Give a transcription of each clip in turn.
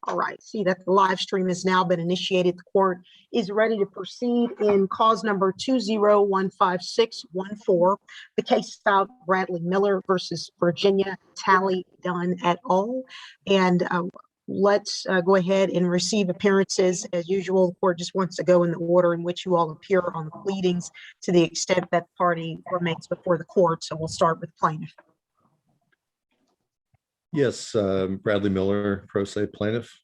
All right, see that the live stream has now been initiated. The court is ready to proceed in cause number 20-15614. The case filed Bradley Miller versus Virginia Tally Dunn et al. And let's go ahead and receive appearances. As usual, the court just wants to go in the order in which you all appear on the pleadings to the extent that the party remains before the court. So we'll start with plaintiff. Yes, Bradley Miller, pro se plaintiff.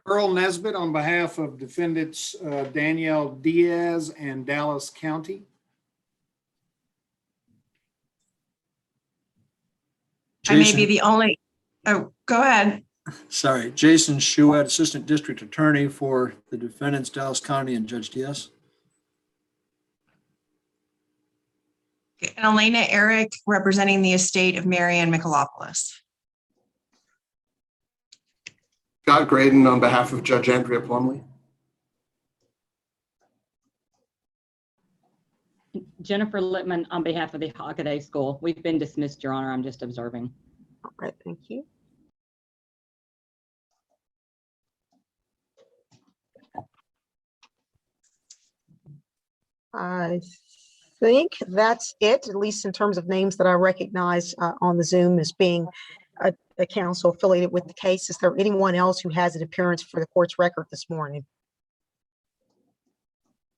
Earl Nesbitt on behalf of defendants Danielle Diaz and Dallas County. I may be the only, oh, go ahead. Sorry, Jason Schuett, Assistant District Attorney for the defendants Dallas County and Judge Diaz. And Elena Eric, representing the estate of Marianne Michalopoulos. Scott Graydon on behalf of Judge Andrea Plumley. Jennifer Littman on behalf of the Hockaday School. We've been dismissed, Your Honor. I'm just observing. All right, thank you. I think that's it, at least in terms of names that I recognize on the Zoom as being a counsel affiliated with the case. Is there anyone else who has an appearance for the court's record this morning?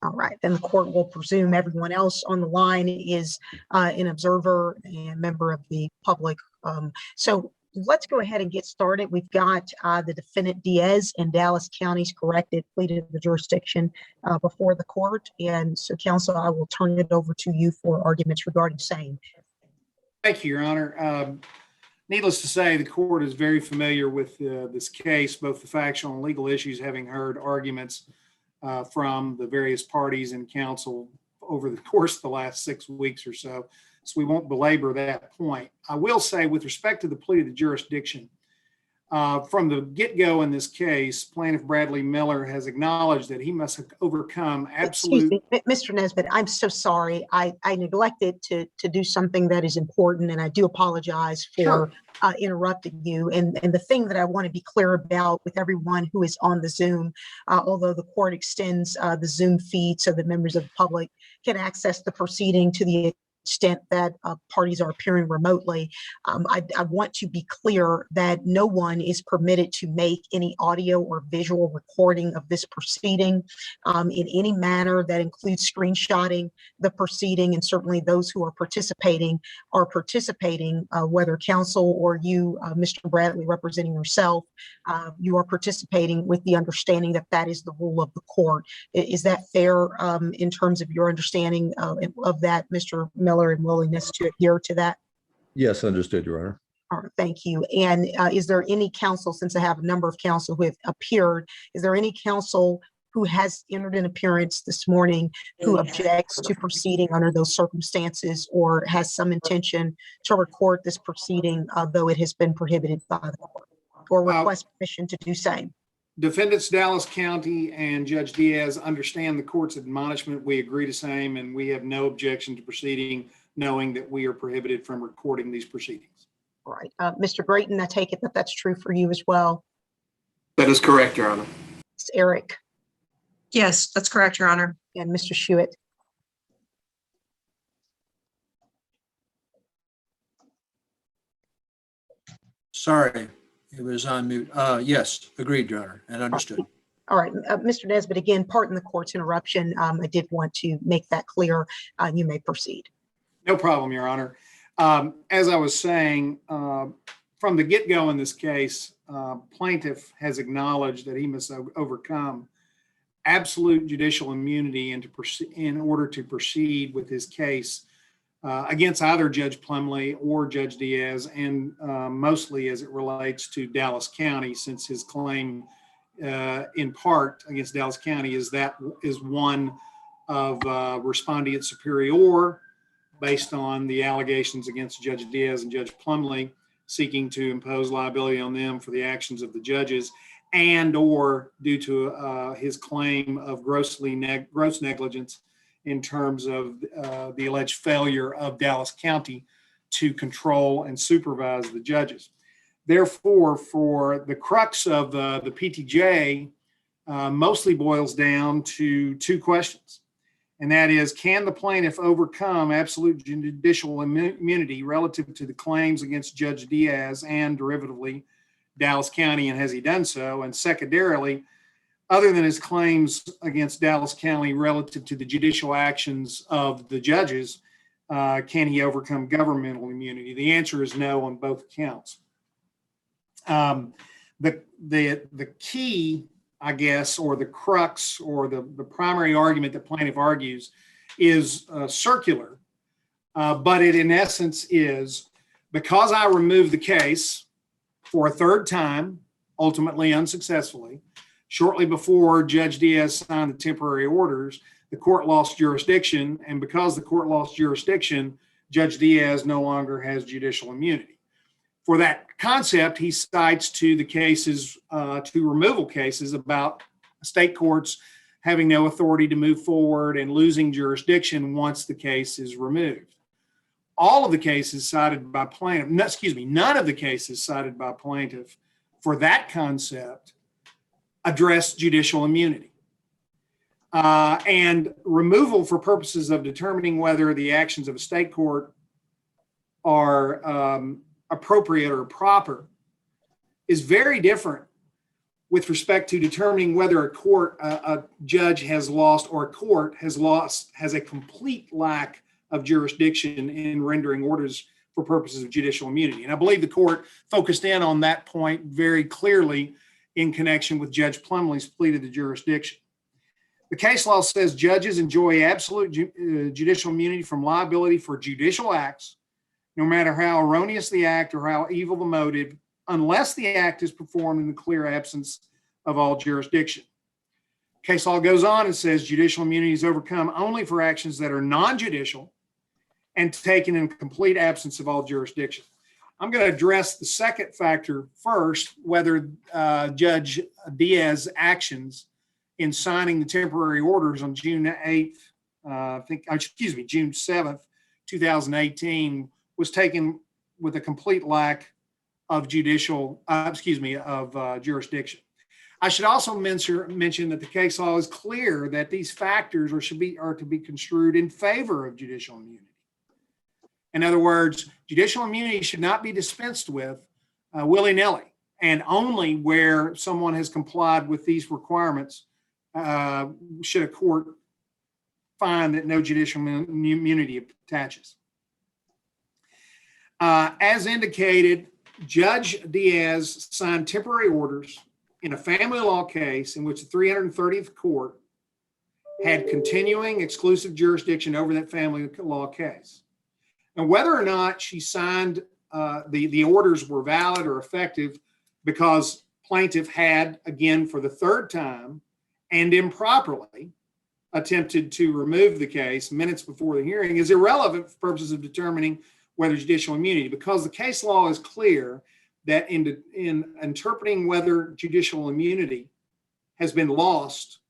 All right, then the court will presume everyone else on the line is an observer and member of the public. So let's go ahead and get started. We've got the defendant Diaz and Dallas County's corrected pleaded the jurisdiction before the court. And so, counsel, I will turn it over to you for arguments regarding same. Thank you, Your Honor. Needless to say, the court is very familiar with this case, both the factual and legal issues, having heard arguments from the various parties and counsel over the course of the last 6 weeks or so. So we won't belabor that point. I will say, with respect to the plea of the jurisdiction, from the get-go in this case, plaintiff Bradley Miller has acknowledged that he must overcome absolute— Excuse me, Mr. Nesbitt, I'm so sorry. I neglected to do something that is important, and I do apologize for interrupting you. And the thing that I want to be clear about with everyone who is on the Zoom, although the court extends the Zoom feed so that members of the public can access the proceeding to the extent that parties are appearing remotely, I want to be clear that no one is permitted to make any audio or visual recording of this proceeding in any manner that includes screenshotting the proceeding, and certainly those who are participating, whether counsel or you, Mr. Bradley, representing yourself, you are participating with the understanding that that is the rule of the court. Is that fair in terms of your understanding of that, Mr. Miller, and willingness to adhere to that? Yes, understood, Your Honor. All right, thank you. And is there any counsel, since I have a number of counsel who have appeared, is there any counsel who has entered an appearance this morning who objects to proceeding under those circumstances or has some intention to record this proceeding, though it has been prohibited by the court, or request permission to do same? Defendants Dallas County and Judge Diaz understand the court's admonishment. We agree to same, and we have no objection to proceeding, knowing that we are prohibited from recording these proceedings. All right, Mr. Grayton, I take it that that's true for you as well. That is correct, Your Honor. It's Eric. Yes, that's correct, Your Honor. And Mr. Schuett. Sorry, it was on mute. Yes, agreed, Your Honor, and understood. All right, Mr. Nesbitt, again, pardon the court's interruption. I did want to make that clear. You may proceed. No problem, Your Honor. As I was saying, from the get-go in this case, plaintiff has acknowledged that he must overcome absolute judicial immunity in order to proceed with his case against either Judge Plumley or Judge Diaz, and mostly as it relates to Dallas County, since his claim in part against Dallas County is one of respondeat superior, based on the allegations against Judge Diaz and Judge Plumley, seeking to impose liability on them for the actions of the judges, and or due to his claim of gross negligence in terms of the alleged failure of Dallas County to control and supervise the judges. Therefore, for the crux of the PTJ, mostly boils down to two questions. And that is, can the plaintiff overcome absolute judicial immunity relative to the claims against Judge Diaz and derivatively Dallas County, and has he done so? And secondarily, other than his claims against Dallas County relative to the judicial actions of the judges, can he overcome governmental immunity? The answer is no on both accounts. The key, I guess, or the crux, or the primary argument that plaintiff argues is circular, but it in essence is, because I removed the case for a third time, ultimately unsuccessfully, shortly before Judge Diaz signed the temporary orders, the court lost jurisdiction, and because the court lost jurisdiction, Judge Diaz no longer has judicial immunity. For that concept, he cites to the cases, to removal cases about state courts having no authority to move forward and losing jurisdiction once the case is removed. All of the cases cited by plaintiff, none of the cases cited by plaintiff for that concept address judicial immunity. And removal for purposes of determining whether the actions of a state court are appropriate or proper is very different with respect to determining whether a judge has lost, or a court has a complete lack of jurisdiction in rendering orders for purposes of judicial immunity. And I believe the court focused in on that point very clearly in connection with Judge Plumlee's plea to the jurisdiction. The case law says judges enjoy absolute judicial immunity from liability for judicial acts, no matter how erroneous the act or how evil the motive, unless the act is performed in the clear absence of all jurisdiction. Case law goes on and says judicial immunity is overcome only for actions that are non-judicial and taken in complete absence of all jurisdiction. I'm going to address the second factor first, whether Judge Diaz's actions in signing the temporary orders on June 8th, June 7th, 2018 was taken with a complete lack of jurisdiction. I should also mention that the case law is clear that these factors are to be construed in favor of judicial immunity. In other words, judicial immunity should not be dispensed with willy-nilly, and only where someone has complied with these requirements should a court find that no judicial immunity attaches. As indicated, Judge Diaz signed temporary orders in a family law case in which the 330th court had continuing exclusive jurisdiction over that family law case. And whether or not she signed the orders were valid or effective, because plaintiff had, again, for the third time and improperly attempted to remove the case minutes before the hearing, is irrelevant for purposes of determining whether judicial immunity, because the case law is clear that in interpreting whether judicial immunity has been lost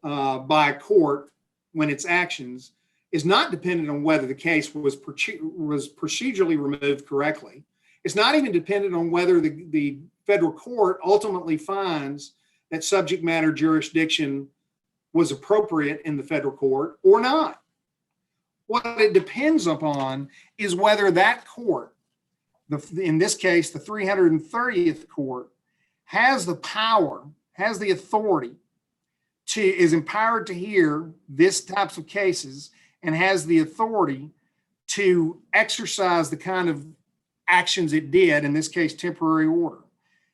by a court when its actions is not dependent on whether the case was procedurally removed correctly. It's not even dependent on whether the federal court ultimately finds that subject matter jurisdiction was appropriate in the federal court or not. What it depends upon is whether that court, in this case, the 330th court, has the power, has the authority is empowered to hear this types of cases, and has the authority to exercise the kind of actions it did, in this case, temporary order.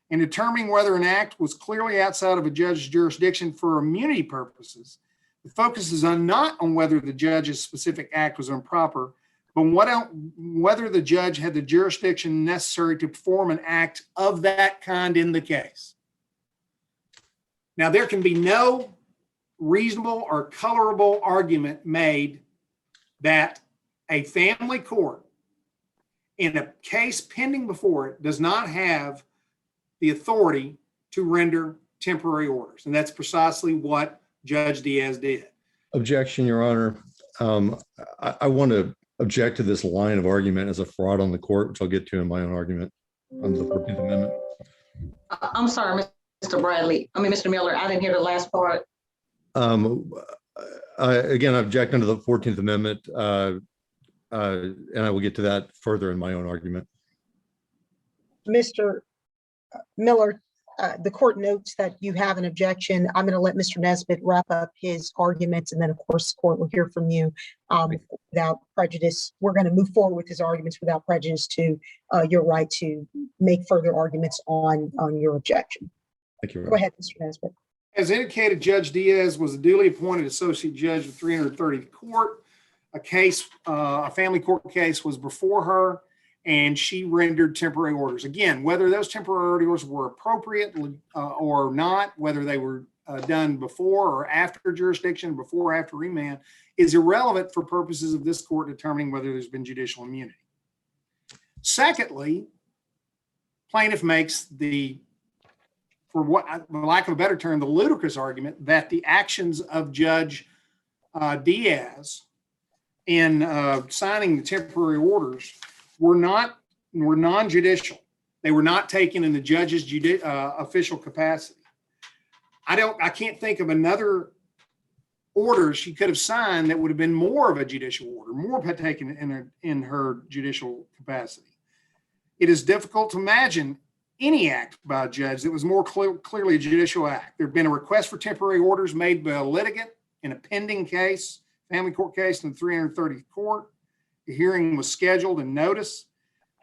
In determining whether an act was clearly outside of a judge's jurisdiction for immunity purposes, the focus is not on whether the judge's specific act was improper, but whether the judge had the jurisdiction necessary to perform an act of that kind in the case. Now, there can be no reasonable or colorable argument made that a family court in a case pending before it does not have the authority to render temporary orders. And that's precisely what Judge Diaz did. Objection, Your Honor. I want to object to this line of argument as a fraud on the court, which I'll get to in my own argument. on the 14th Amendment. I'm sorry, Mr. Bradley. Mr. Miller, I didn't hear the last part. Again, I object under the 14th Amendment, and I will get to that further in my own argument. Mr. Miller, the court notes that you have an objection. I'm going to let Mr. Nesbitt wrap up his arguments, and then, of course, the court will hear from you without prejudice. We're going to move forward with his arguments without prejudice to your right to make further arguments on your objection. Thank you. Go ahead, Mr. Nesbitt. As indicated, Judge Diaz was a duly appointed associate judge of 330th Court. A family court case was before her, and she rendered temporary orders. Again, whether those temporary orders were appropriate or not, whether they were done before or after jurisdiction, before or after remand, is irrelevant for purposes of this court determining whether there's been judicial immunity. Secondly, plaintiff makes for lack of a better term, the ludicrous argument that the actions of Judge Diaz in signing the temporary orders were non-judicial. They were not taken in the judge's official capacity. I can't think of another order she could have signed that would have been more of a judicial order, more taken in her judicial capacity. It is difficult to imagine any act by a judge that was more clearly a judicial act. There had been a request for temporary orders made by a litigant in a pending case, family court case in the 330th Court. The hearing was scheduled and noticed.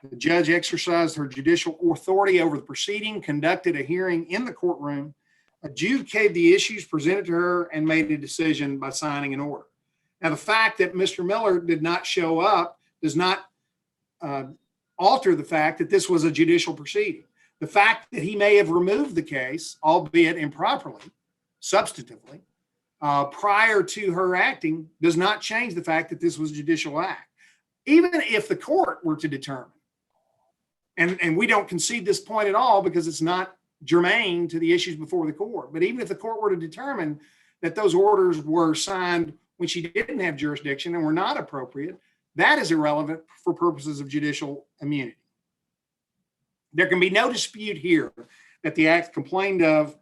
The judge exercised her judicial authority over the proceeding, conducted a hearing in the courtroom, adjudicated the issues presented to her, and made a decision by signing an order. Now, the fact that Mr. Miller did not show up does not alter the fact that this was a judicial proceeding. The fact that he may have removed the case, albeit improperly, substantively, prior to her acting, does not change the fact that this was a judicial act. Even if the court were to determine, and we don't concede this point at all because it's not germane to the issues before the court, but even if the court were to determine that those orders were signed when she didn't have jurisdiction and were not appropriate, that is irrelevant for purposes of judicial immunity. There can be no dispute here that the act complained of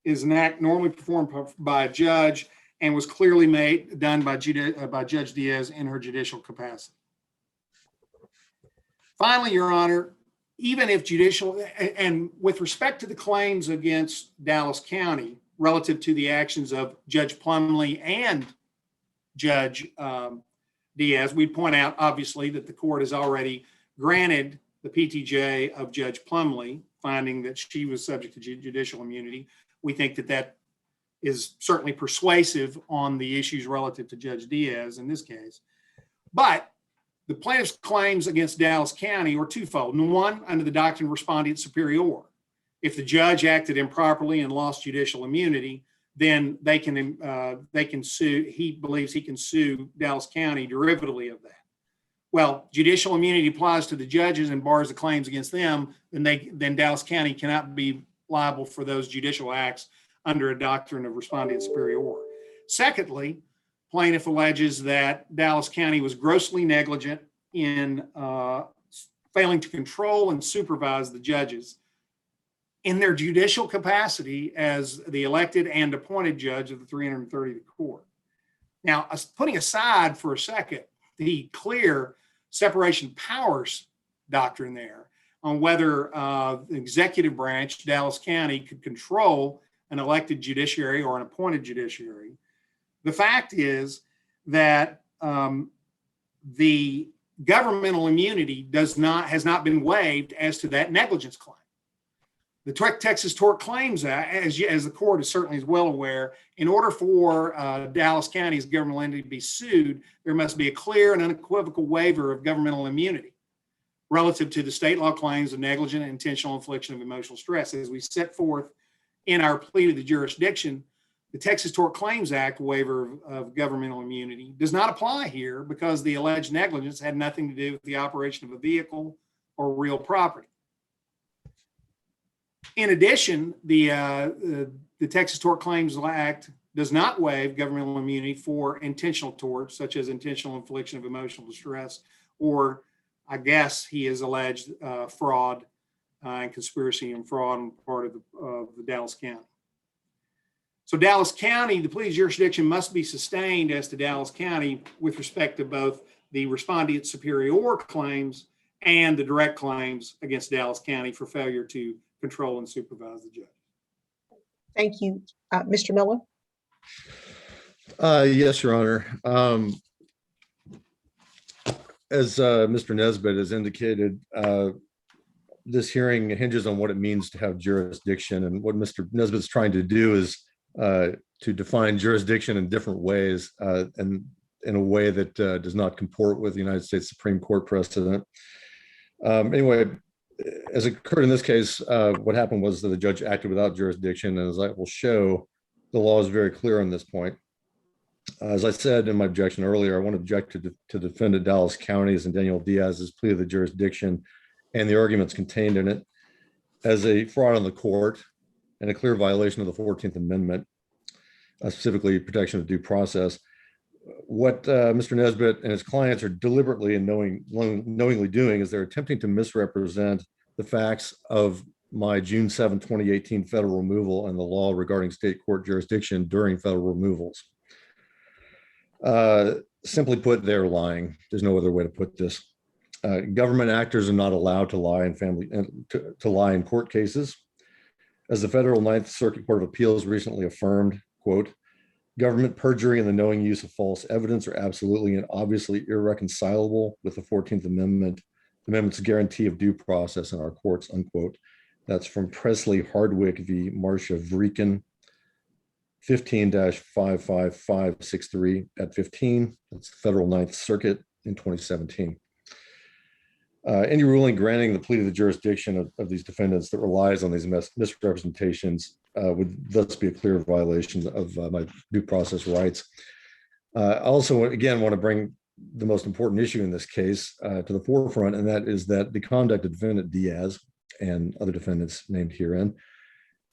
is an act normally performed by a judge and was clearly done by Judge Diaz in her judicial capacity. Finally, Your Honor, even if judicial, and with respect to the claims against Dallas County relative to the actions of Judge Plumlee and Judge Diaz, we point out obviously that the court has already granted the PTJ of Judge Plumlee, finding that she was subject to judicial immunity. We think that that is certainly persuasive on the issues relative to Judge Diaz in this case. But the plaintiff's claims against Dallas County are twofold. One, under the doctrine respondeat superior. If the judge acted improperly and lost judicial immunity, then they can sue. He believes he can sue Dallas County derivatively of that. Well, judicial immunity applies to the judges and bars the claims against them, then Dallas County cannot be liable for those judicial acts under a doctrine of respondeat superior. Secondly, plaintiff alleges that Dallas County was grossly negligent in failing to control and supervise the judges in their judicial capacity as the elected and appointed judge of the 330th Court. Now, putting aside for a second the clear separation powers doctrine there on whether the executive branch, Dallas County, could control an elected judiciary or an appointed judiciary. The fact is that the governmental immunity has not been waived as to that negligence claim. The Texas Tort Claims Act, as the court is certainly well aware, in order for Dallas County's governmental entity to be sued, there must be a clear and unequivocal waiver of governmental immunity relative to the state law claims of negligent and intentional infliction of emotional stress. As we set forth in our plea to the jurisdiction, the Texas Tort Claims Act waiver of governmental immunity does not apply here because the alleged negligence had nothing to do with the operation of a vehicle or real property. In addition, the Texas Tort Claims Act does not waive governmental immunity for intentional torts, such as intentional infliction of emotional distress, or I guess he has alleged fraud and conspiracy and fraud on the part of the Dallas County. So Dallas County, the plea jurisdiction must be sustained as to Dallas County with respect to both the respondeat superior claims and the direct claims against Dallas County for failure to control and supervise the judge. Thank you. Mr. Miller? Yes, Your Honor. As Mr. Nesbitt has indicated, this hearing hinges on what it means to have jurisdiction, and what Mr. Nesbitt is trying to do is to define jurisdiction in different ways, and in a way that does not comport with the United States Supreme Court precedent. Anyway, as occurred in this case, what happened was that the judge acted without jurisdiction, and as I will show, the law is very clear on this point. As I said in my objection earlier, I want to object to defendant Dallas County's and Daniel Diaz's plea of the jurisdiction and the arguments contained in it as a fraud on the court and a clear violation of the 14th Amendment, specifically protection of due process. What Mr. Nesbitt and his clients are deliberately and knowingly doing is they're attempting to misrepresent the facts of my June 7, 2018 federal removal and the law regarding state court jurisdiction during federal removals. Simply put, they're lying. There's no other way to put this. Government actors are not allowed to lie to lie in court cases. As the Federal Ninth Circuit Court of Appeals recently affirmed, quote, government perjury and the knowing use of false evidence are absolutely and obviously irreconcilable with the 14th Amendment, the amendment's guarantee of due process in our courts, unquote. That's from Presley Hardwick v. Marcia Vreeken, 15-55563 at 15. That's the Federal Ninth Circuit in 2017. Any ruling granting the plea to the jurisdiction of these defendants that relies on these misrepresentations would thus be a clear violation of my due process rights. I also, again, want to bring the most important issue in this case to the forefront, and that is that the conduct of defendant Diaz and other defendants named herein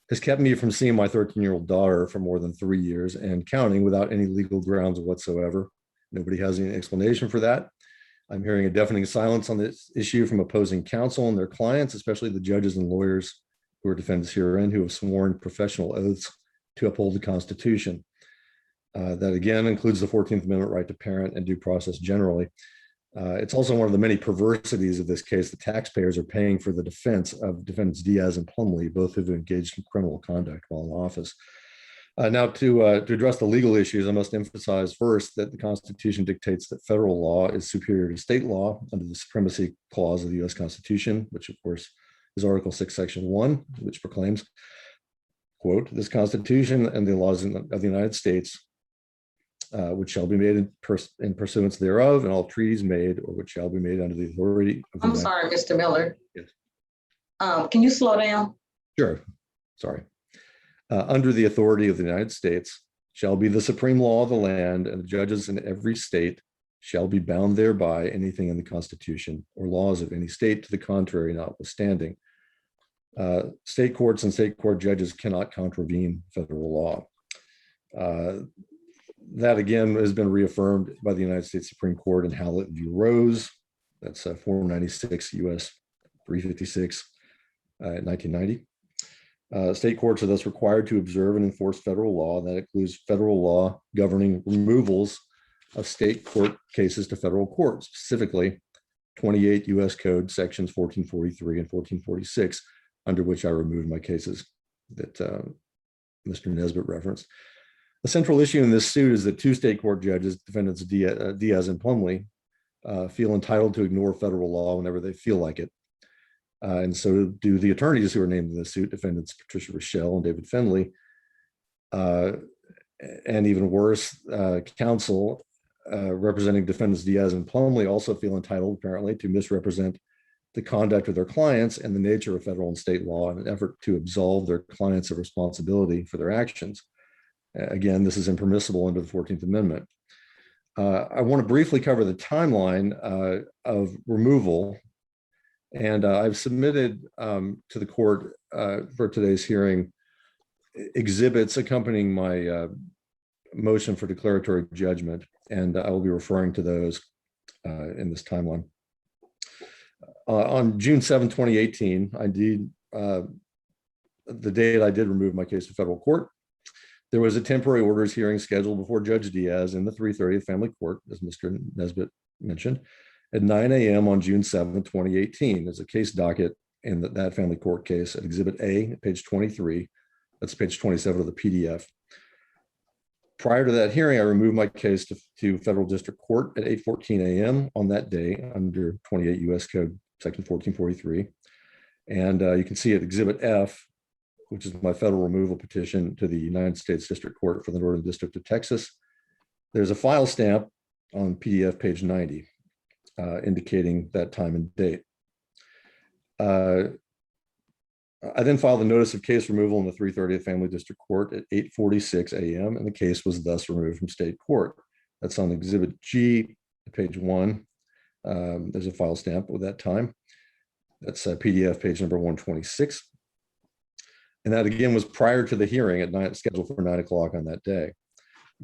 has kept me from seeing my 13-year-old daughter for more than 3 years and counting without any legal grounds whatsoever. Nobody has any explanation for that. I'm hearing a deafening silence on this issue from opposing counsel and their clients, especially the judges and lawyers who are defendants herein, who have sworn professional oaths to uphold the Constitution. That again includes the 14th Amendment right to parent and due process generally. It's also one of the many perversities of this case. The taxpayers are paying for the defense of defendants Diaz and Plumlee, both who have engaged in criminal conduct while in office. Now, to address the legal issues, I must emphasize first that the Constitution dictates that federal law is superior to state law under the Supremacy Clause of the U.S. Constitution, which of course is Article 6, Section 1, which proclaims, quote, this Constitution and the laws of the United States, which shall be made in pursuance thereof, and all treaties made or which shall be made under the authority of the I'm sorry, Mr. Miller. Yes. Can you slow down? Sure, sorry. Under the authority of the United States shall be the supreme law of the land, and the judges in every state shall be bound thereby, anything in the Constitution or laws of any state to the contrary notwithstanding. State courts and state court judges cannot contravene federal law. That again has been reaffirmed by the United States Supreme Court in Hallett v. Rose. That's 496 U.S. 356 1990. State courts are thus required to observe and enforce federal law. That includes federal law governing removals of state court cases to federal courts, specifically 28 U.S. Code sections 1443 and 1446, under which I removed my cases that Mr. Nesbitt referenced. The central issue in this suit is that two state court judges, defendants Diaz and Plumlee, feel entitled to ignore federal law whenever they feel like it. And so do the attorneys who are named in the suit, defendants Patricia Rochelle and David Finley, and even worse, counsel representing defendants Diaz and Plumlee also feel entitled, apparently, to misrepresent the conduct of their clients and the nature of federal and state law in an effort to absolve their clients of responsibility for their actions. Again, this is impermissible under the 14th Amendment. I want to briefly cover the timeline of removal. And I've submitted to the court for today's hearing exhibits accompanying my motion for declaratory judgment, and I will be referring to those in this timeline. On June 7, 2018, the date I did remove my case to federal court, there was a temporary orders hearing scheduled before Judge Diaz in the 330th Family Court, as Mr. Nesbitt mentioned, at 9 a.m. on June 7, 2018. There's a case docket in that family court case at Exhibit A, page 23. That's page 27 of the PDF. Prior to that hearing, I removed my case to federal district court at 8:14 a.m. on that day under 28 U.S. Code Section 1443. And you can see at Exhibit F, which is my federal removal petition to the United States District Court for the Northern District of Texas. There's a file stamp on PDF page 90, indicating that time and date. I then filed a notice of case removal in the 330th Family District Court at 8:46 a.m. and the case was thus removed from state court. That's on Exhibit G, page 1. There's a file stamp with that time. That's PDF page number 126. And that again was prior to the hearing at scheduled for 9 o'clock on that day.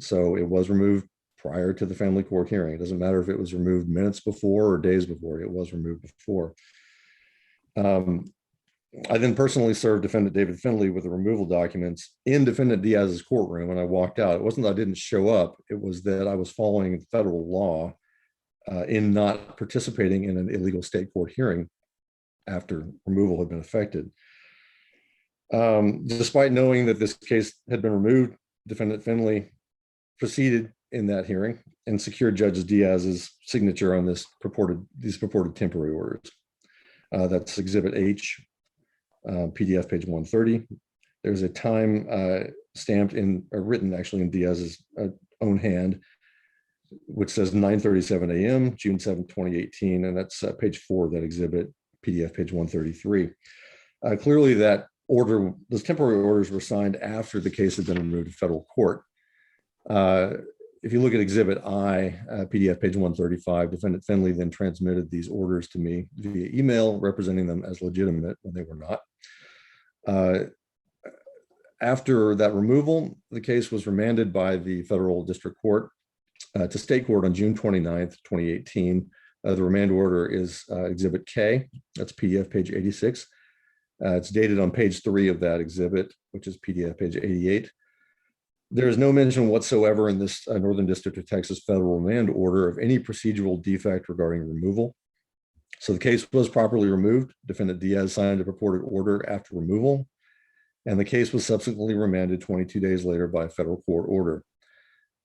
So it was removed prior to the family court hearing. It doesn't matter if it was removed minutes before or days before, it was removed before. I then personally served defendant David Finley with the removal documents in defendant Diaz's courtroom when I walked out. It wasn't that I didn't show up, it was that I was following federal law in not participating in an illegal state court hearing after removal had been effected. Despite knowing that this case had been removed, defendant Finley proceeded in that hearing and secured Judge Diaz's signature on these purported temporary orders. That's Exhibit H, PDF page 130. There's a time stamped in, or written actually in Diaz's own hand, which says 9:37 a.m., June 7, 2018, and that's page 4 of that exhibit, PDF page 133. Clearly that order, those temporary orders were signed after the case had been removed to federal court. If you look at Exhibit I, PDF page 135, defendant Finley then transmitted these orders to me via email, representing them as legitimate when they were not. After that removal, the case was remanded by the federal district court to state court on June 29th, 2018. The remand order is Exhibit K, that's PDF page 86. It's dated on page 3 of that exhibit, which is PDF page 88. There is no mention whatsoever in this Northern District of Texas federal remand order of any procedural defect regarding removal. So the case was properly removed. Defendant Diaz signed a purported order after removal, and the case was subsequently remanded 22 days later by a federal court order.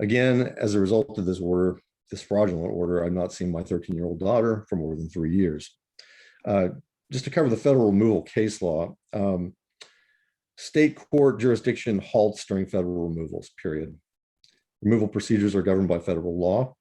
Again, as a result of this order, this fraudulent order, I've not seen my 13-year-old daughter for more than 3 years. Just to cover the federal removal case law, state court jurisdiction halts during federal removals, period. Removal procedures are governed by federal law.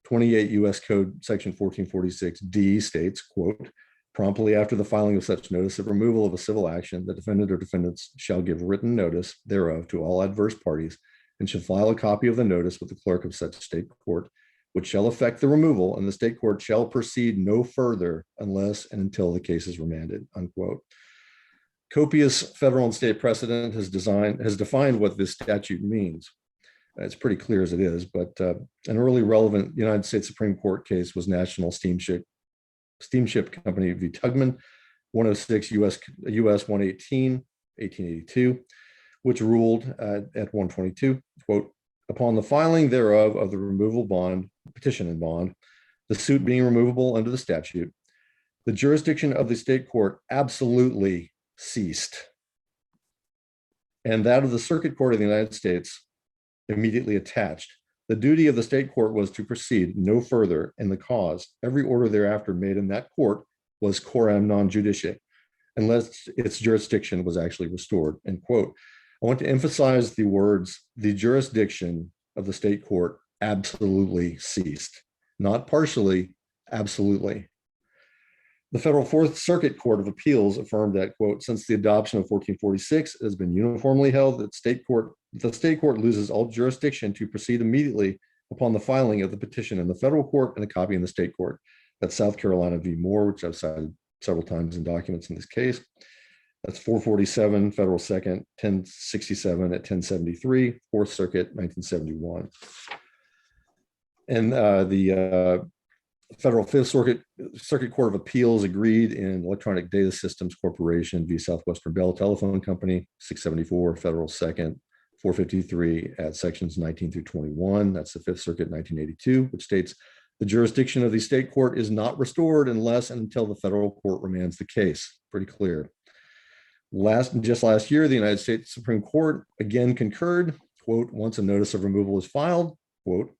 28 U.S. Code section 1446D states, quote, promptly after the filing of such notice of removal of a civil action, the defendant or defendants shall give written notice thereof to all adverse parties and shall file a copy of the notice with the clerk of such state court, which shall affect the removal, and the state court shall proceed no further unless and until the case is remanded, unquote. Copious federal and state precedent has defined what this statute means. It's pretty clear as it is, but an early relevant United States Supreme Court case was National Steamship Company v. Tugman, 106 U.S. 118, 1882, which ruled at 122, quote, upon the filing thereof of the removal bond, petition and bond, the suit being removable under the statute, the jurisdiction of the state court absolutely ceased, and that of the Circuit Court of the United States immediately attached. The duty of the state court was to proceed no further in the cause. Every order thereafter made in that court was coram non judice, unless its jurisdiction was actually restored, end quote. I want to emphasize the words, the jurisdiction of the state court absolutely ceased, not partially, absolutely. The Federal Fourth Circuit Court of Appeals affirmed that, quote, since the adoption of 1446, it has been uniformly held that the state court loses all jurisdiction to proceed immediately upon the filing of the petition in the federal court and a copy in the state court. That's South Carolina v. Moore, which I've cited several times in documents in this case. That's 447 Federal 2nd, 1067 at 1073, Fourth Circuit, 1971. And the Federal Fifth Circuit Court of Appeals agreed in Electronic Data Systems Corporation v. Southwestern Bell Telephone Company, 674 Federal 2nd, 453 at sections 19 through 21. That's the Fifth Circuit 1982, which states the jurisdiction of the state court is not restored unless and until the federal court remands the case. Pretty clear. Just last year, the United States Supreme Court again concurred, quote, once a notice of removal is filed, quote,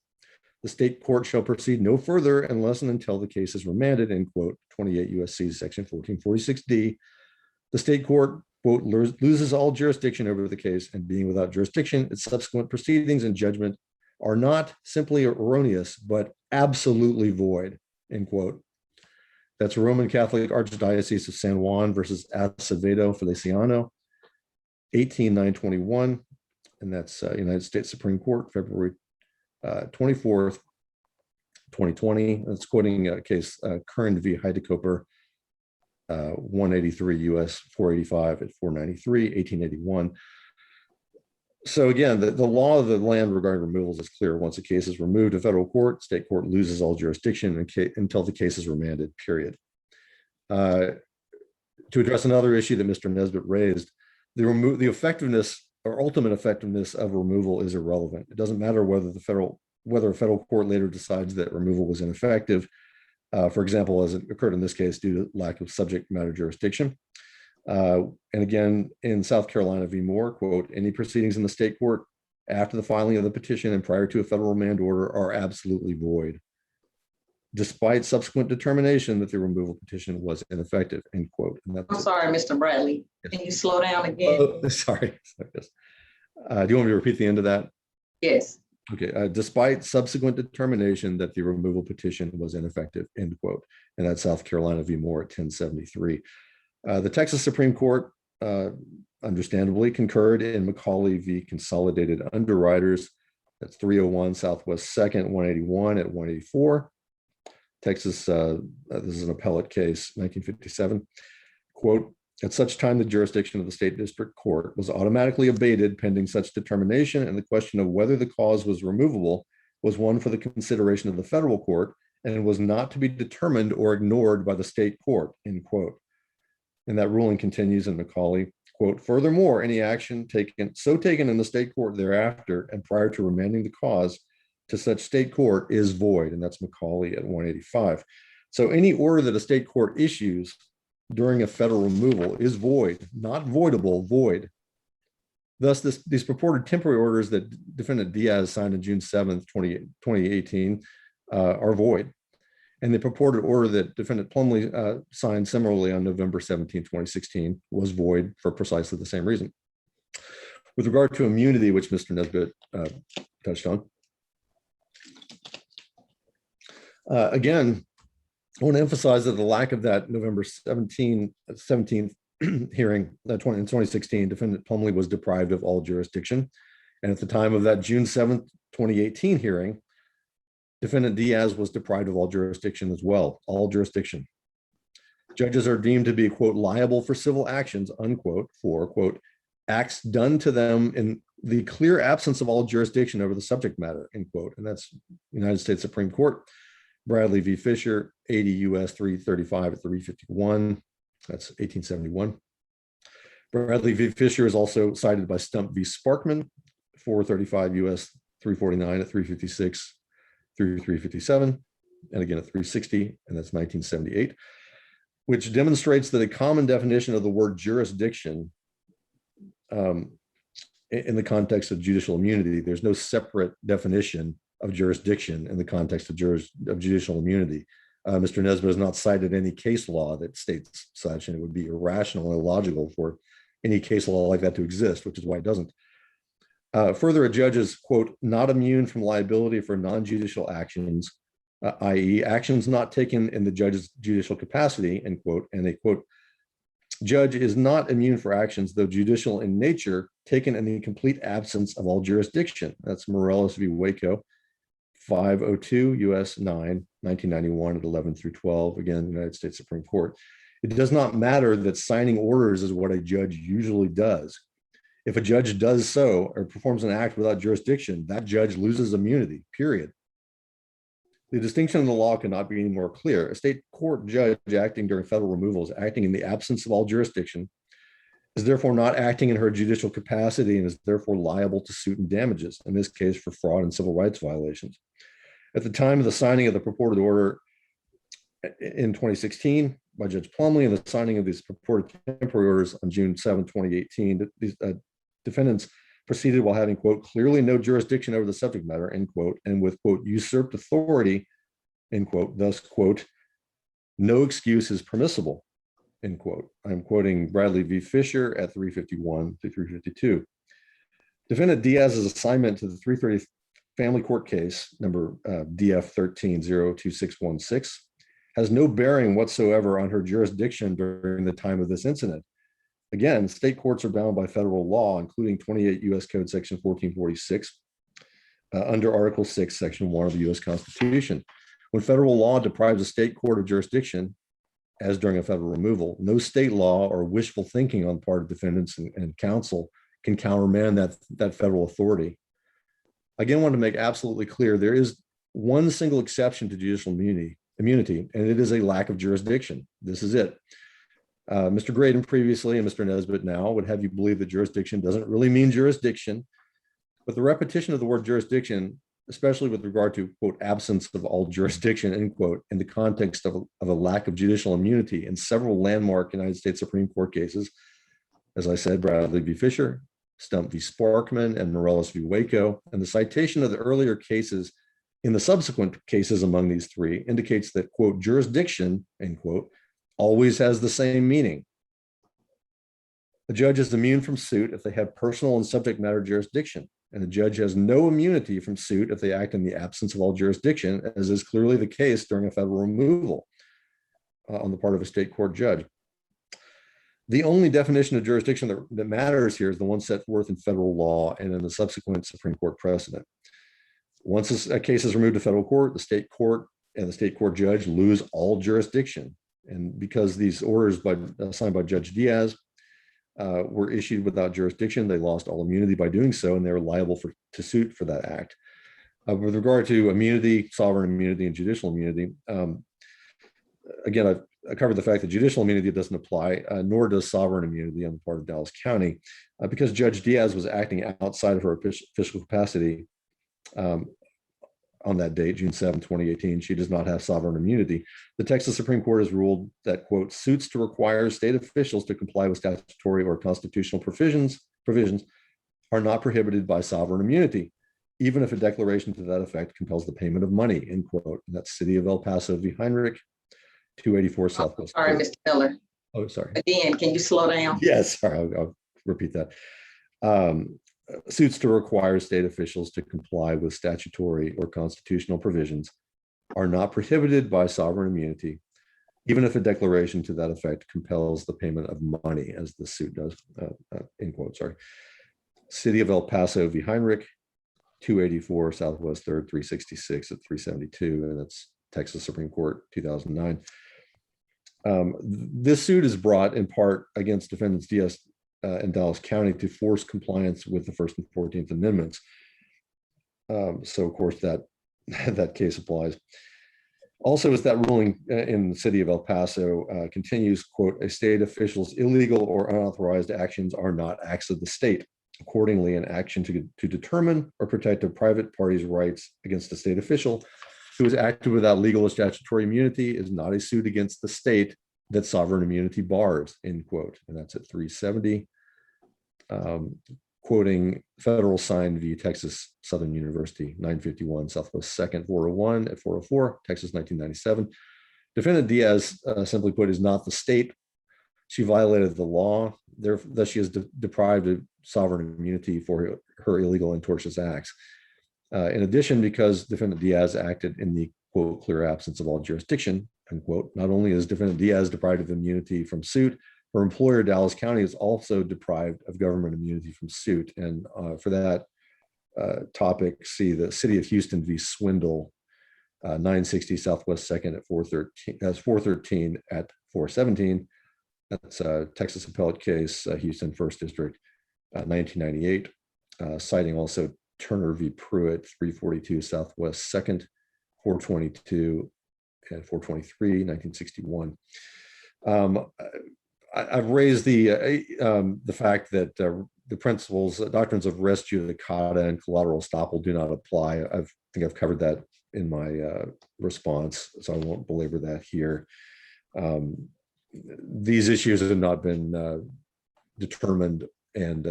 the state court shall proceed no further unless and until the case is remanded, end quote, 28 U.S.C. section 1446D. The state court, quote, loses all jurisdiction over the case, and being without jurisdiction, its subsequent proceedings and judgment are not simply erroneous, but absolutely void, end quote. That's Roman Catholic Archdiocese of San Juan versus Acevedo Feliciano, 18921, and that's United States Supreme Court, February 24th, 2020. That's quoting a case, Kern v. Heidekoper, 183 U.S. 485 at 493, 1881. So again, the law of the land regarding removals is clear. Once a case is removed to federal court, state court loses all jurisdiction until the case is remanded, period. To address another issue that Mr. Nesbitt raised, the effectiveness or ultimate effectiveness of removal is irrelevant. It doesn't matter whether a federal court later decides that removal was ineffective, for example, as it occurred in this case due to lack of subject matter jurisdiction. And again, in South Carolina v. Moore, quote, any proceedings in the state court after the filing of the petition and prior to a federal remand order are absolutely void, despite subsequent determination that the removal petition was ineffective, end quote. And I'm sorry, Mr. Bradley. Can you slow down again? Oh, sorry. Do you want me to repeat the end of that? Yes. Okay. Despite subsequent determination that the removal petition was ineffective, end quote. And that's South Carolina v. Moore at 1073. The Texas Supreme Court, understandably, concurred in McCauley v. Consolidated Underwriters. That's 301 Southwest 2nd, 181 at 184. Texas, this is an appellate case, 1957. Quote, at such time, the jurisdiction of the state district court was automatically abated pending such determination, and the question of whether the cause was removable was one for the consideration of the federal court and was not to be determined or ignored by the state court, end quote. And that ruling continues in McCauley, quote, furthermore, any action taken in the state court thereafter and prior to remanding the cause to such state court is void. And that's McCauley at 185. So any order that a state court issues during a federal removal is void, not voidable, void. Thus, these purported temporary orders that defendant Diaz signed on June 7th, 2018 are void. And the purported order that defendant Plumlee signed similarly on November 17, 2016 was void for precisely the same reason. With regard to immunity, which Mr. Nesbitt touched on, again, I want to emphasize that the lack of that November 17th hearing in 2016, defendant Plumlee was deprived of all jurisdiction. And at the time of that June 7th, 2018 hearing, defendant Diaz was deprived of all jurisdiction as well, all jurisdiction. Judges are deemed to be, quote, liable for civil actions, unquote, for, quote, acts done to them in the clear absence of all jurisdiction over the subject matter, end quote. And that's United States Supreme Court, Bradley v. Fisher, 80 U.S. 335 at 351. That's 1871. Bradley v. Fisher is also cited by Stump v. Sparkman, 435 U.S. 349 at 356 through 357, and again at 360, and that's 1978, which demonstrates that a common definition of the word jurisdiction in the context of judicial immunity, there's no separate definition of jurisdiction in the context of judicial immunity. Mr. Nesbitt has not cited any case law that states such, and it would be irrational and illogical for any case law like that to exist, which is why it doesn't. Further, a judge is, quote, not immune from liability for non-judicial actions, i.e. actions not taken in the judge's judicial capacity, end quote, and a, quote, judge is not immune for actions, though judicial in nature, taken in the complete absence of all jurisdiction. That's Morales v. Waco, 502 U.S. 9, 1991 at 11 through 12, again, United States Supreme Court. It does not matter that signing orders is what a judge usually does. If a judge does so or performs an act without jurisdiction, that judge loses immunity, period. The distinction in the law cannot be any more clear. A state court judge acting during federal removal is acting in the absence of all jurisdiction, is therefore not acting in her judicial capacity, and is therefore liable to suit and damages, in this case for fraud and civil rights violations. At the time of the signing of the purported order in 2016 by Judge Plumlee and the signing of these purported temporary orders on June 7, 2018, these defendants proceeded while having, quote, clearly no jurisdiction over the subject matter, end quote, and with, quote, usurped authority, end quote, thus, quote, no excuse is permissible, end quote. I'm quoting Bradley v. Fisher at 351 to 352. Defendant Diaz's assignment to the 330 family court case, number DF 13-02616, has no bearing whatsoever on her jurisdiction during the time of this incident. Again, state courts are bound by federal law, including 28 U.S. Code Section 1446 under Article 6, Section 1 of the U.S. Constitution. When federal law deprives a state court of jurisdiction, as during a federal removal, no state law or wishful thinking on the part of defendants and counsel can countermand that federal authority. Again, I want to make absolutely clear, there is one single exception to judicial immunity, and it is a lack of jurisdiction. This is it. Mr. Graydon previously and Mr. Nesbitt now would have you believe that jurisdiction doesn't really mean jurisdiction, but the repetition of the word jurisdiction, especially with regard to, quote, absence of all jurisdiction, end quote, in the context of a lack of judicial immunity in several landmark United States Supreme Court cases, as I said, Bradley v. Fisher, Stump v. Sparkman, and Morales v. Waco, and the citation of the earlier cases in the subsequent cases among these three indicates that, quote, jurisdiction, end quote, always has the same meaning. A judge is immune from suit if they have personal and subject matter jurisdiction, and a judge has no immunity from suit if they act in the absence of all jurisdiction, as is clearly the case during a federal removal on the part of a state court judge. The only definition of jurisdiction that matters here is the one set forth in federal law and in the subsequent Supreme Court precedent. Once a case is removed to federal court, the state court and the state court judge lose all jurisdiction. And because these orders signed by Judge Diaz were issued without jurisdiction, they lost all immunity by doing so, and they were liable to suit for that act. With regard to immunity, sovereign immunity, and judicial immunity, again, I covered the fact that judicial immunity doesn't apply, nor does sovereign immunity on the part of Dallas County, because Judge Diaz was acting outside of her official capacity on that date, June 7, 2018, she does not have sovereign immunity. The Texas Supreme Court has ruled that, quote, suits to require state officials to comply with statutory or constitutional provisions are not prohibited by sovereign immunity, even if a declaration to that effect compels the payment of money, end quote. And that's City of El Paso v. Heinrich, 284 Southwest. Sorry, Mr. Miller. Oh, sorry. Again, can you slow down? Yes, sorry, I'll repeat that. Suits to require state officials to comply with statutory or constitutional provisions are not prohibited by sovereign immunity, even if a declaration to that effect compels the payment of money, as the suit does, end quote, sorry. City of El Paso v. Heinrich, 284 Southwest 3rd, 366 at 372, and that's Texas Supreme Court, 2009. This suit is brought in part against defendants Diaz in Dallas County to force compliance with the First and 14th Amendments. So of course that case applies. Also, as that ruling in the City of El Paso continues, quote, a state official's illegal or unauthorized actions are not acts of the state. Accordingly, an action to determine or protect a private party's rights against a state official who has acted without legal or statutory immunity is not a suit against the state that sovereign immunity bars, end quote. And that's at 370. Quoting Federal Sign v. Texas Southern University, 951 Southwest 2nd, 401 at 404, Texas, 1997. Defendant Diaz, simply put, is not the state. She violated the law. Thus, she is deprived of sovereign immunity for her illegal and tortious acts. In addition, because defendant Diaz acted in the, quote, clear absence of all jurisdiction, unquote, not only is defendant Diaz deprived of immunity from suit, her employer, Dallas County, is also deprived of government immunity from suit. And for that topic, see the City of Houston v. Swindle, 960 Southwest 2nd at 413, that's 413 at 417. That's a Texas appellate case, Houston 1st District, 1998, citing also Turner v. Pruitt, 342 Southwest 2nd, 422 and 423, 1961. I've raised the fact that the principles, doctrines of res judicata and collateral estoppel do not apply. I think I've covered that in my response, so I won't belabor that here. These issues have not been determined and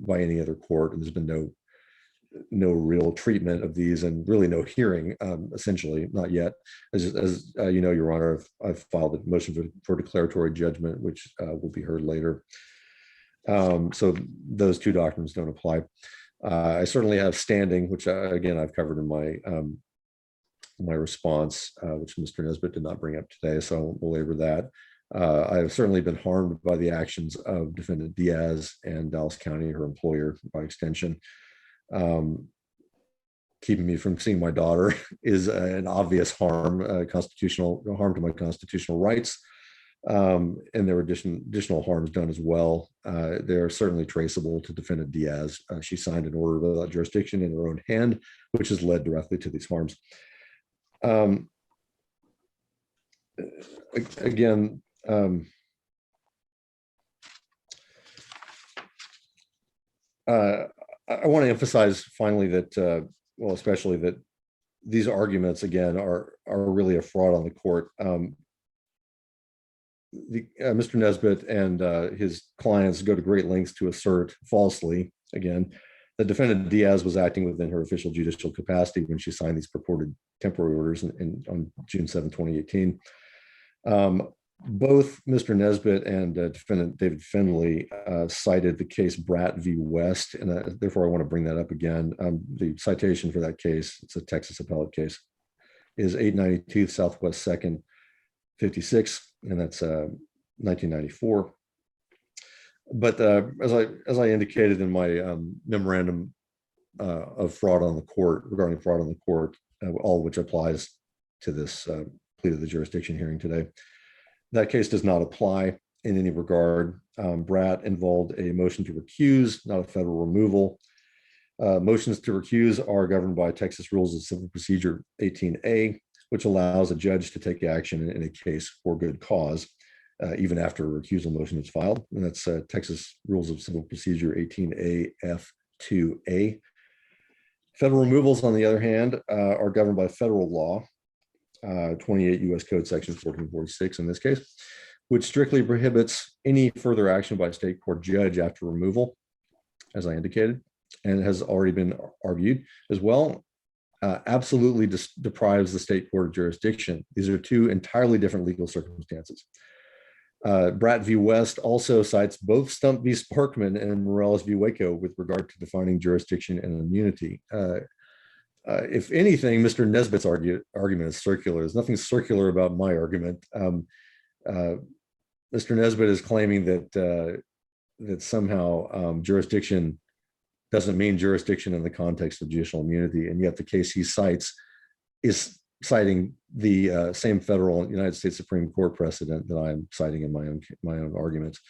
by any other court, and there's been no real treatment of these, and really no hearing, essentially, not yet. As you know, Your Honor, I've filed a motion for declaratory judgment, which will be heard later. So those two doctrines don't apply. I certainly have standing, which again I've covered in my response, which Mr. Nesbitt did not bring up today, so I won't belabor that. I have certainly been harmed by the actions of Defendant Diaz and Dallas County, her employer, by extension. Keeping me from seeing my daughter is an obvious harm, constitutional harm to my constitutional rights. And there were additional harms done as well. They're certainly traceable to Defendant Diaz. She signed an order without jurisdiction in her own hand, which has led directly to these harms. Again, I want to emphasize finally that, well, especially that these arguments again are really a fraud on the court. Mr. Nesbitt and his clients go to great lengths to assert falsely, again, that Defendant Diaz was acting within her official judicial capacity when she signed these purported temporary orders on June 7, 2018. Both Mr. Nesbitt and Defendant David Finley cited the case Bratt v. West, and therefore I want to bring that up again. The citation for that case, it's a Texas appellate case, is 892 Southwest 2nd 56, and that's 1994. But as I indicated in my memorandum of fraud on the court, regarding fraud on the court, all of which applies to this plea to the jurisdiction hearing today, that case does not apply in any regard. Bratt involved a motion to recuse, not a federal removal. Motions to recuse are governed by Texas Rules of Civil Procedure 18A, which allows a judge to take action in a case for good cause, even after a recusal motion is filed. And that's Texas Rules of Civil Procedure 18A F2A. Federal removals, on the other hand, are governed by federal law, 28 U.S. Code Section 1446 in this case, which strictly prohibits any further action by a state court judge after removal, as I indicated, and has already been argued as well. Absolutely deprives the state court of jurisdiction. These are two entirely different legal circumstances. Bratt v. West also cites both Stump v. Sparkman and Morales v. Waco with regard to defining jurisdiction and immunity. If anything, Mr. Nesbitt's argument is circular. There's nothing circular about my argument. Mr. Nesbitt is claiming that somehow jurisdiction doesn't mean jurisdiction in the context of judicial immunity, and yet the case he cites is citing the same federal United States Supreme Court precedent that I'm citing in my own arguments.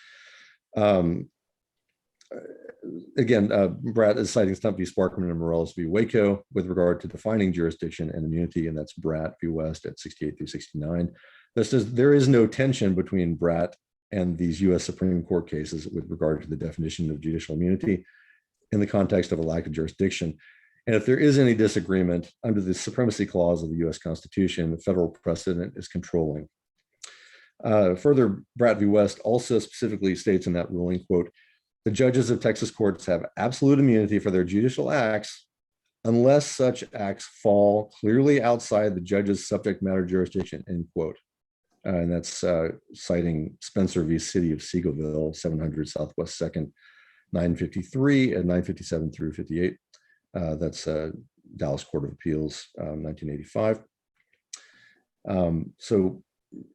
Again, Bratt is citing Stump v. Sparkman and Morales v. Waco with regard to defining jurisdiction and immunity, and that's Bratt v. West at 68 through 69. This says there is no tension between Bratt and these U.S. Supreme Court cases with regard to the definition of judicial immunity in the context of a lack of jurisdiction. And if there is any disagreement under the supremacy clause of the U.S. Constitution, the federal precedent is controlling. Further, Bratt v. West also specifically states in that ruling, quote, "The judges of Texas courts have absolute immunity for their judicial acts unless such acts fall clearly outside the judge's subject matter jurisdiction," end quote. And that's citing Spencer v. City of Seagoville, 700 Southwest 2nd, 953 and 957 through 58. That's Dallas Court of Appeals, 1985. So,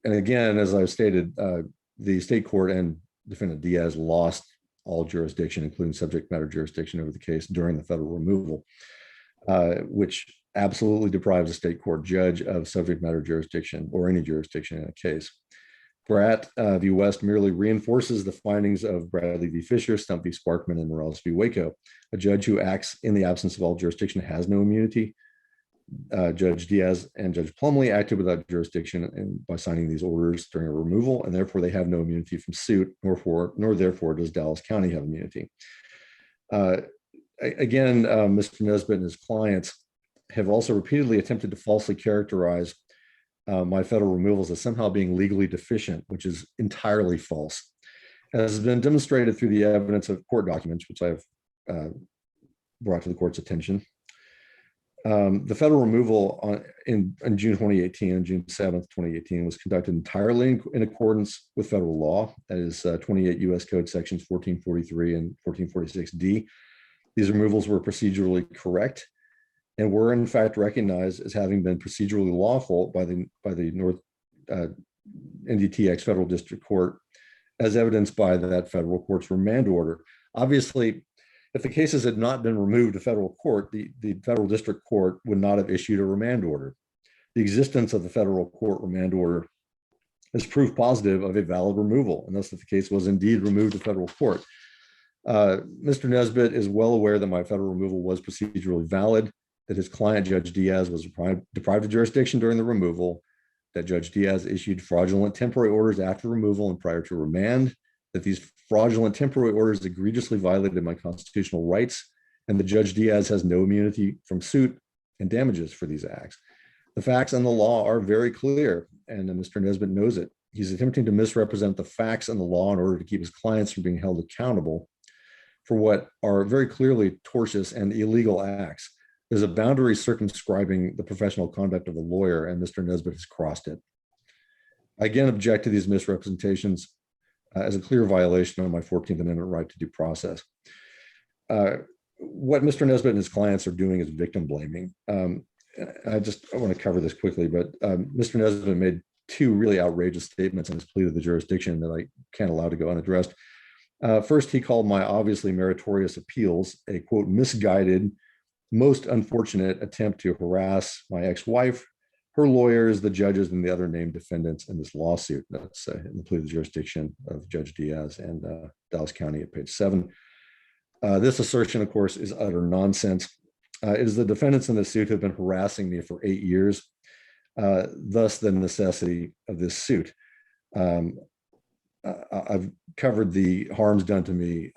and again, as I've stated, the state court and Defendant Diaz lost all jurisdiction, including subject matter jurisdiction over the case during the federal removal, which absolutely deprives a state court judge of subject matter jurisdiction or any jurisdiction in a case. Bratt v. West merely reinforces the findings of Bradley v. Fisher, Stump v. Sparkman, and Morales v. Waco. A judge who acts in the absence of all jurisdiction has no immunity. Judge Diaz and Judge Plumley acted without jurisdiction and by signing these orders during a removal, and therefore they have no immunity from suit, nor therefore does Dallas County have immunity. Again, Mr. Nesbitt and his clients have also repeatedly attempted to falsely characterize my federal removals as somehow being legally deficient, which is entirely false. As has been demonstrated through the evidence of court documents, which I have brought to the court's attention. The federal removal in June 2018, on June 7th, 2018, was conducted entirely in accordance with federal law, that is 28 U.S. Code sections 1443 and 1446D. These removals were procedurally correct and were in fact recognized as having been procedurally lawful by the North NDTX Federal District Court, as evidenced by that federal court's remand order. Obviously, if the cases had not been removed to federal court, the federal district court would not have issued a remand order. The existence of the federal court remand order is proof positive of a valid removal, and thus that the case was indeed removed to federal court. Mr. Nesbitt is well aware that my federal removal was procedurally valid, that his client, Judge Diaz, was deprived of jurisdiction during the removal, that Judge Diaz issued fraudulent temporary orders after removal and prior to remand, that these fraudulent temporary orders egregiously violated my constitutional rights, and that Judge Diaz has no immunity from suit and damages for these acts. The facts and the law are very clear, and Mr. Nesbitt knows it. He's attempting to misrepresent the facts and the law in order to keep his clients from being held accountable for what are very clearly tortious and illegal acts. There's a boundary circumscribing the professional conduct of a lawyer, and Mr. Nesbitt has crossed it. I again object to these misrepresentations as a clear violation of my 14th Amendment right to due process. What Mr. Nesbitt and his clients are doing is victim blaming. I want to cover this quickly, but Mr. Nesbitt made two really outrageous statements in his plea to the jurisdiction that I can't allow to go unaddressed. First, he called my obviously meritorious appeals a, quote, misguided, most unfortunate attempt to harass my ex-wife, her lawyers, the judges, and the other named defendants in this lawsuit. That's in the plea of the jurisdiction of Judge Diaz and Dallas County at page 7. This assertion, of course, is utter nonsense. It is the defendants in this suit who have been harassing me for 8 years, thus the necessity of this suit. I've covered the harms done to me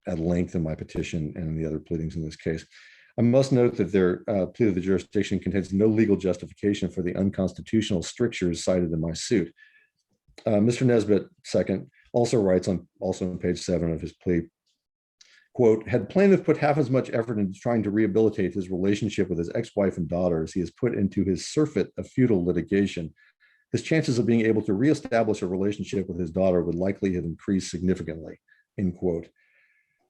at length in my petition and in the other pleadings in this case. I must note that their plea of the jurisdiction contains no legal justification for the unconstitutional strictures cited in my suit. Mr. Nesbitt, second, also writes on page 7 of his plea, quote, had plaintiff put half as much effort into trying to rehabilitate his relationship with his ex-wife and daughter as he has put into his surfeit of futile litigation, his chances of being able to reestablish a relationship with his daughter would likely have increased significantly, end quote.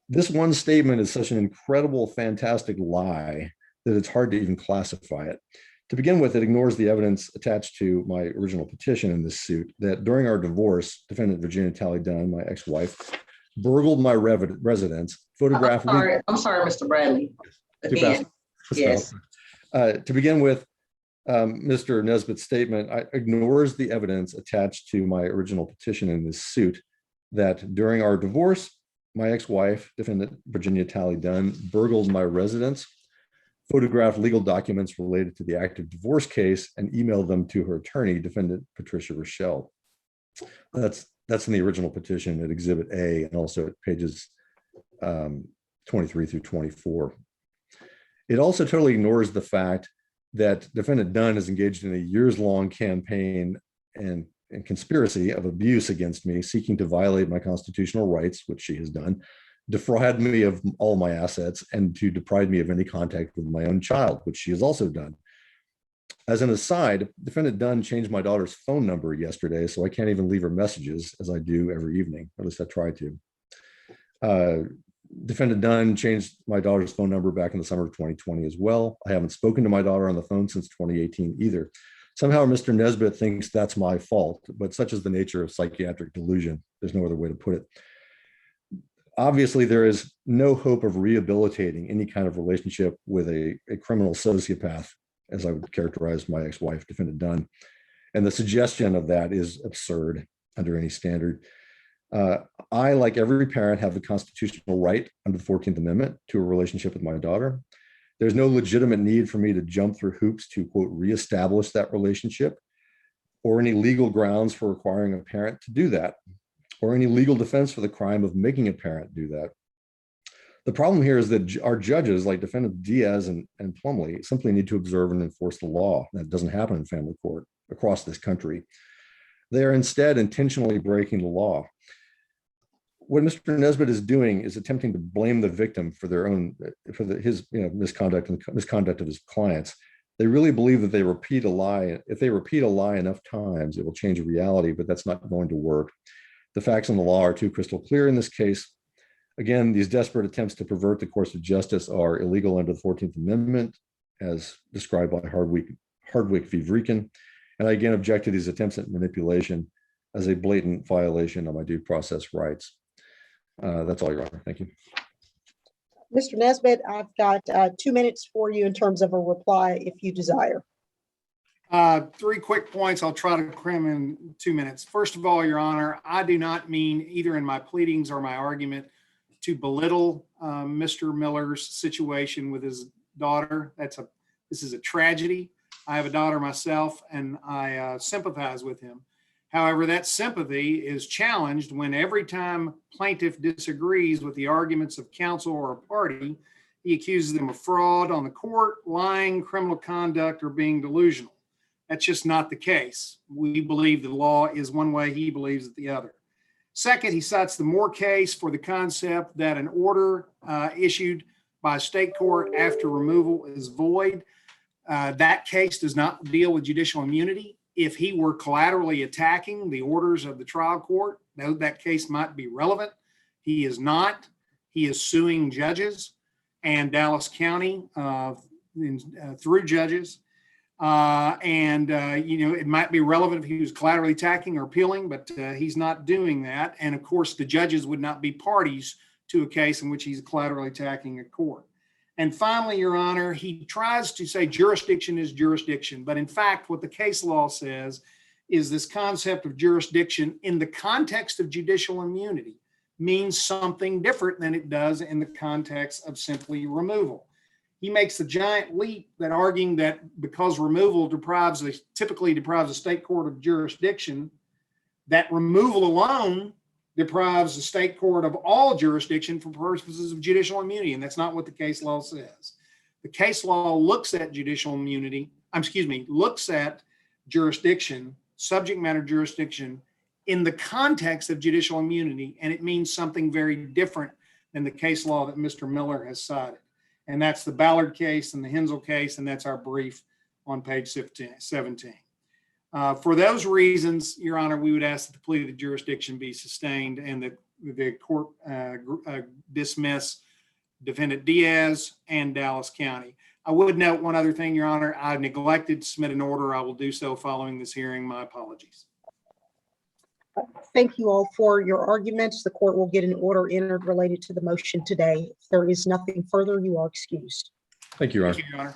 This one statement is such an incredible, fantastic lie that it's hard to even classify it. To begin with, it ignores the evidence attached to my original petition in this suit that during our divorce, defendant Virginia Talley Dunn, my ex-wife, burgled my residence, photographed. I'm sorry, Mr. Bradley. Again, yes. To begin with, Mr. Nesbitt's statement ignores the evidence attached to my original petition in this suit that during our divorce, my ex-wife, defendant Virginia Talley Dunn, burgled my residence, photographed legal documents related to the active divorce case, and emailed them to her attorney, defendant Patricia Rochelle. That's in the original petition at Exhibit A and also at pages 23 through 24. It also totally ignores the fact that defendant Dunn is engaged in a years-long campaign and conspiracy of abuse against me, seeking to violate my constitutional rights, which she has done, defraud me of all my assets, and to deprive me of any contact with my own child, which she has also done. As an aside, defendant Dunn changed my daughter's phone number yesterday, so I can't even leave her messages as I do every evening, or at least I try to. Defendant Dunn changed my daughter's phone number back in the summer of 2020 as well. I haven't spoken to my daughter on the phone since 2018 either. Somehow Mr. Nesbitt thinks that's my fault, but such is the nature of psychiatric delusion. There's no other way to put it. Obviously, there is no hope of rehabilitating any kind of relationship with a criminal sociopath, as I would characterize my ex-wife, defendant Dunn. And the suggestion of that is absurd under any standard. I, like every parent, have the constitutional right under the 14th Amendment to a relationship with my daughter. There's no legitimate need for me to jump through hoops to, quote, reestablish that relationship, or any legal grounds for requiring a parent to do that, or any legal defense for the crime of making a parent do that. The problem here is that our judges, like Defendant Diaz and Plumlee, simply need to observe and enforce the law. That doesn't happen in family court across this country. They are instead intentionally breaking the law. What Mr. Nesbitt is doing is attempting to blame the victim for his misconduct and misconduct of his clients. They really believe that they repeat a lie. If they repeat a lie enough times, it will change reality, but that's not going to work. The facts and the law are too crystal clear in this case. Again, these desperate attempts to pervert the course of justice are illegal under the 14th Amendment, as described by Hardwick v. Vreeken. And I again object to these attempts at manipulation as a blatant violation of my due process rights. That's all, Your Honor. Thank you. Mr. Nesbitt, I've got 2 minutes for you in terms of a reply if you desire. 3 quick points. I'll try to cram in 2 minutes. First of all, Your Honor, I do not mean either in my pleadings or my argument to belittle Mr. Miller's situation with his daughter. This is a tragedy. I have a daughter myself, and I sympathize with him. However, that sympathy is challenged when every time plaintiff disagrees with the arguments of counsel or a party, he accuses them of fraud on the court, lying, criminal conduct, or being delusional. That's just not the case. We believe the law is one way, he believes it the other. Second, he cites the Moore case for the concept that an order issued by a state court after removal is void. That case does not deal with judicial immunity. If he were collaterally attacking the orders of the trial court, that case might be relevant. He is not. He is suing judges and Dallas County through judges. It might be relevant if he was collaterally attacking or appealing, but he's not doing that. And of course, the judges would not be parties to a case in which he's collaterally attacking a court. And finally, Your Honor, he tries to say jurisdiction is jurisdiction, but in fact, what the case law says is this concept of jurisdiction in the context of judicial immunity means something different than it does in the context of simply removal. He makes the giant leap that arguing that because removal typically deprives a state court of jurisdiction, that removal alone deprives the state court of all jurisdiction for purposes of judicial immunity. And that's not what the case law says. The case law looks at looks at jurisdiction, subject matter jurisdiction in the context of judicial immunity. And it means something very different than the case law that Mr. Miller has cited. And that's the Ballard case and the Hensel case. And that's our brief on page 17. For those reasons, Your Honor, we would ask that the plea of the jurisdiction be sustained and that the court dismiss Defendant Diaz and Dallas County. I would note one other thing, Your Honor. I neglected to submit an order. I will do so following this hearing. My apologies. Thank you all for your arguments. The court will get an order entered related to the motion today. If there is nothing further, you are excused. Thank you, Your Honor. Thank you, Your Honor.